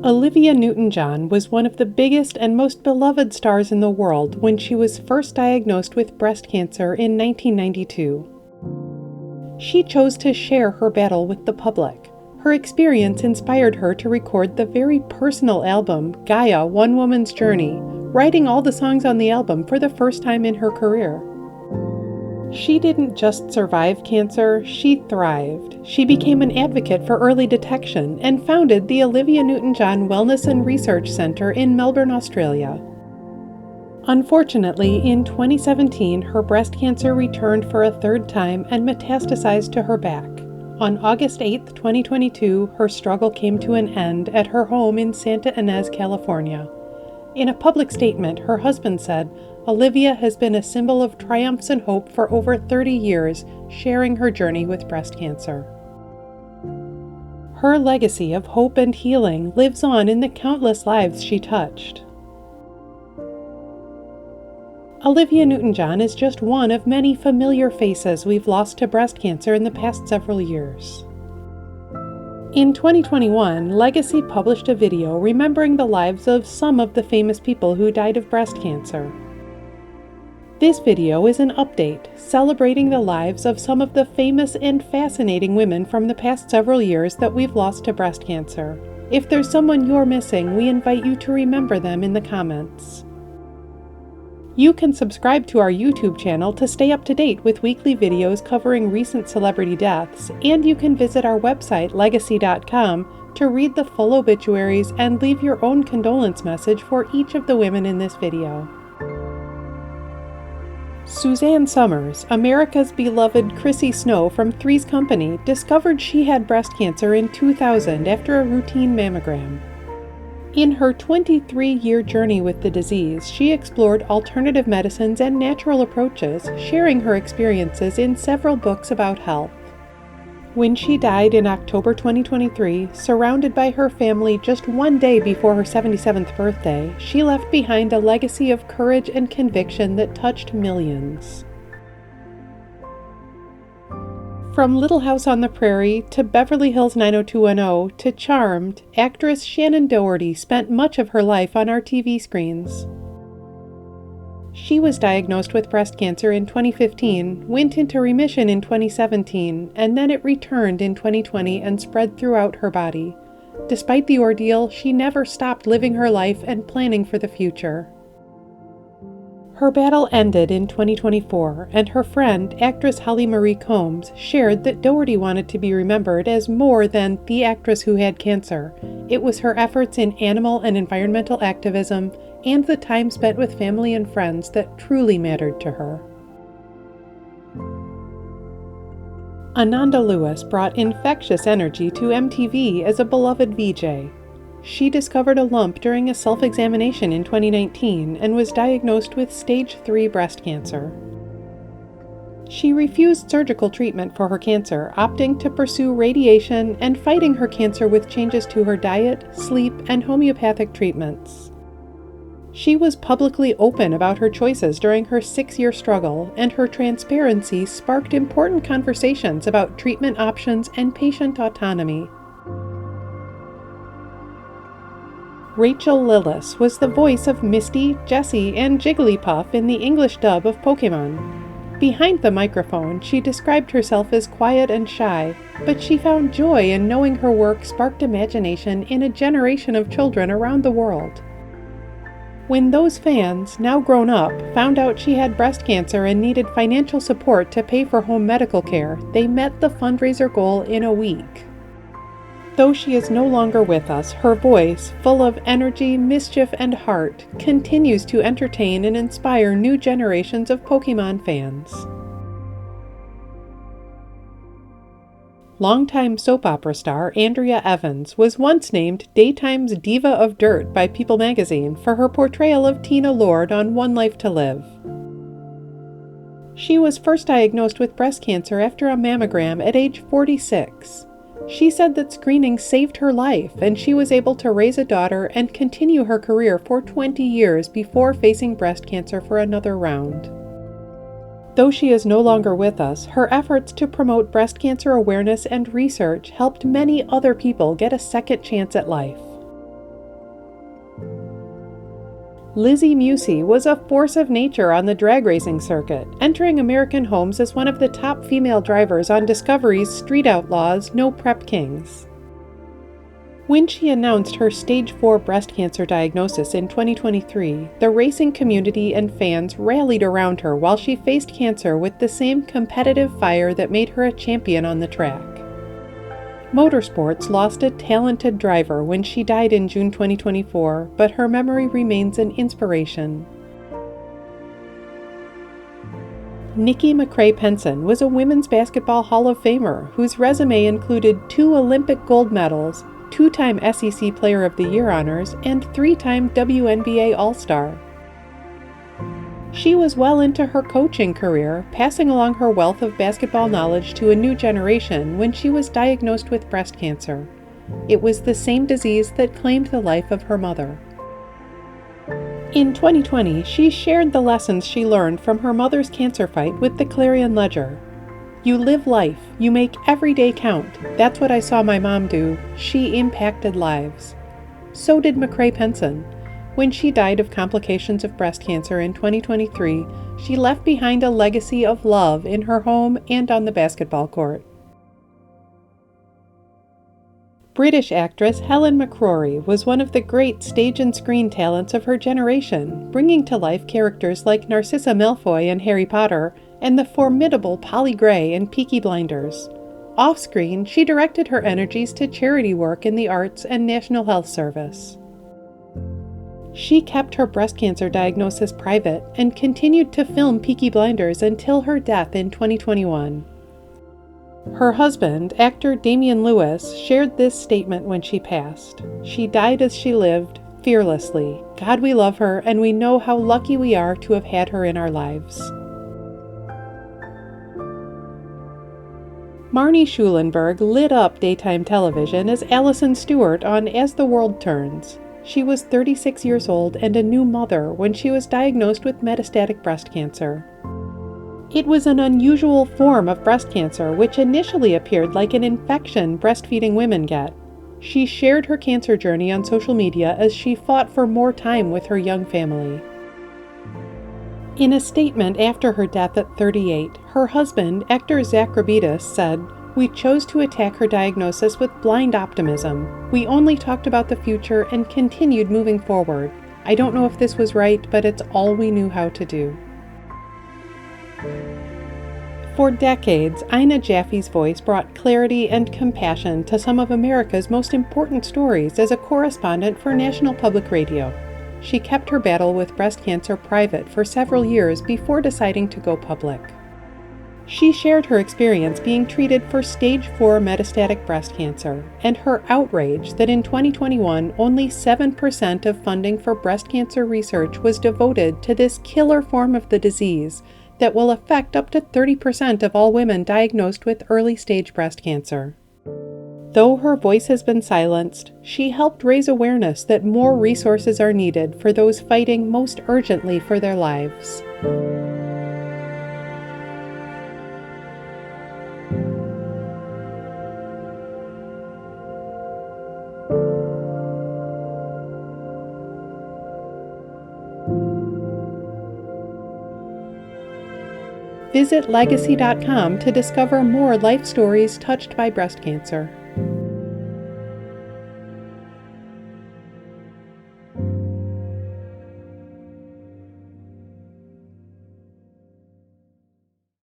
Olivia Newton-John was one of the biggest and most beloved stars in the world when she was first diagnosed with breast cancer in 1992. She chose to share her battle with the public. Her experience inspired her to record the very personal album, Gaia: One Woman's Journey, writing all the songs on the album for the first time in her career. She didn't just survive cancer, she thrived. She became an advocate for early detection and founded the Olivia Newton-John Wellness and Research Centre in Melbourne, Australia. Unfortunately, in 2017, her breast cancer returned for a third time and metastasized to her back. On August 8, 2022, her struggle came to an end at her home in Santa Ynez, California. In a public statement, her husband said, "Olivia has been a symbol of triumphs and hope for over 30 years, sharing her journey with breast cancer." Her legacy of hope and healing lives on in the countless lives she touched. Olivia Newton-John is just one of many familiar faces we've lost to breast cancer in the past several years. In 2021, Legacy published a video remembering the lives of some of the famous people who died of breast cancer. This video is an update celebrating the lives of some of the famous and fascinating women from the past several years that we've lost to breast cancer. If there's someone you're missing, we invite you to remember them in the comments. You can subscribe to our YouTube channel to stay up to date with weekly videos covering recent celebrity deaths, and you can visit our website, Legacy.com, to read the full obituaries and leave your own condolence message for each of the women in this video. Suzanne Summers, America's beloved Chrissy Snow from Three's Company, discovered she had breast cancer in 2000 after a routine mammogram. In her 23-year journey with the disease, she explored alternative medicines and natural approaches, sharing her experiences in several books about health. When she died in October 2023, surrounded by her family just one day before her 77th birthday, she left behind a legacy of courage and conviction that touched millions. From Little House on the Prairie to Beverly Hills 90210 to Charmed, actress Shannen Doherty spent much of her life on our TV screens. She was diagnosed with breast cancer in 2015, went into remission in 2017, and then it returned in 2020 and spread throughout her body. Despite the ordeal, she never stopped living her life and planning for the future. Her battle ended in 2024, and her friend, actress Holly Marie Combs, shared that Doherty wanted to be remembered as more than the actress who had cancer. It was her efforts in animal and environmental activism and the time spent with family and friends that truly mattered to her. Ananda Lewis brought infectious energy to MTV as a beloved VJ. She discovered a lump during a self-examination in 2019 and was diagnosed with stage 3 breast cancer. She refused surgical treatment for her cancer, opting to pursue radiation and fighting her cancer with changes to her diet, sleep, and homeopathic treatments. She was publicly open about her choices during her 6-year struggle, and her transparency sparked important conversations about treatment options and patient autonomy. Rachael Lillis was the voice of Misty, Jessie, and Jigglypuff in the English dub of Pokémon. Behind the microphone, she described herself as quiet and shy, but she found joy in knowing her work sparked imagination in a generation of children around the world. When those fans, now grown up, found out she had breast cancer and needed financial support to pay for home medical care, they met the fundraiser goal in a week. Though she is no longer with us, her voice, full of energy, mischief, and heart, continues to entertain and inspire new generations of Pokémon fans. Longtime soap opera star Andrea Evans was once named Daytime's Diva of Dirt by People magazine for her portrayal of Tina Lord on One Life to Live. She was first diagnosed with breast cancer after a mammogram at age 46. She said that screening saved her life, and she was able to raise a daughter and continue her career for 20 years before facing breast cancer for another round. Though she is no longer with us, her efforts to promote breast cancer awareness and research helped many other people get a second chance at life. Lizzy Musi was a force of nature on the drag racing circuit, entering American homes as one of the top female drivers on Discovery's Street Outlaws No Prep Kings. When she announced her stage 4 breast cancer diagnosis in 2023, the racing community and fans rallied around her while she faced cancer with the same competitive fire that made her a champion on the track. Motorsports lost a talented driver when she died in June 2024, but her memory remains an inspiration. Nikki McCray-Penson was a women's basketball Hall of Famer whose resume included 2 Olympic gold medals, 2-time SEC Player of the Year honors, and 3-time WNBA All-Star. She was well into her coaching career, passing along her wealth of basketball knowledge to a new generation when she was diagnosed with breast cancer. It was the same disease that claimed the life of her mother. In 2020, she shared the lessons she learned from her mother's cancer fight with the Clarion Ledger. "You live life, you make every day count. That's what I saw my mom do. She impacted lives." So did McCray-Penson. When she died of complications of breast cancer in 2023, she left behind a legacy of love in her home and on the basketball court. British actress Helen McCrory was one of the great stage and screen talents of her generation, bringing to life characters like Narcissa Malfoy in Harry Potter and the formidable Polly Gray in Peaky Blinders. Off-screen, she directed her energies to charity work in the arts and National Health Service. She kept her breast cancer diagnosis private and continued to film Peaky Blinders until her death in 2021. Her husband, actor Damian Lewis, shared this statement when she passed. "She died as she lived, fearlessly. God, we love her, and we know how lucky we are to have had her in our lives." Marnie Schulenburg lit up daytime television as Allison Stewart on As the World Turns. She was 36 years old and a new mother when she was diagnosed with metastatic breast cancer. It was an unusual form of breast cancer which initially appeared like an infection breastfeeding women get. She shared her cancer journey on social media as she fought for more time with her young family. In a statement after her death at 38, her husband, actor Zach Rabidas, said, "We chose to attack her diagnosis with blind optimism. We only talked about the future and continued moving forward. I don't know if this was right, but it's all we knew how to do." For decades, Ina Jaffe's voice brought clarity and compassion to some of America's most important stories as a correspondent for National Public Radio. She kept her battle with breast cancer private for several years before deciding to go public. She shared her experience being treated for stage 4 metastatic breast cancer and her outrage that in 2021 only 7% of funding for breast cancer research was devoted to this killer form of the disease that will affect up to 30% of all women diagnosed with early-stage breast cancer. Though her voice has been silenced, she helped raise awareness that more resources are needed for those fighting most urgently for their lives. Visit Legacy.com to discover more life stories touched by breast cancer.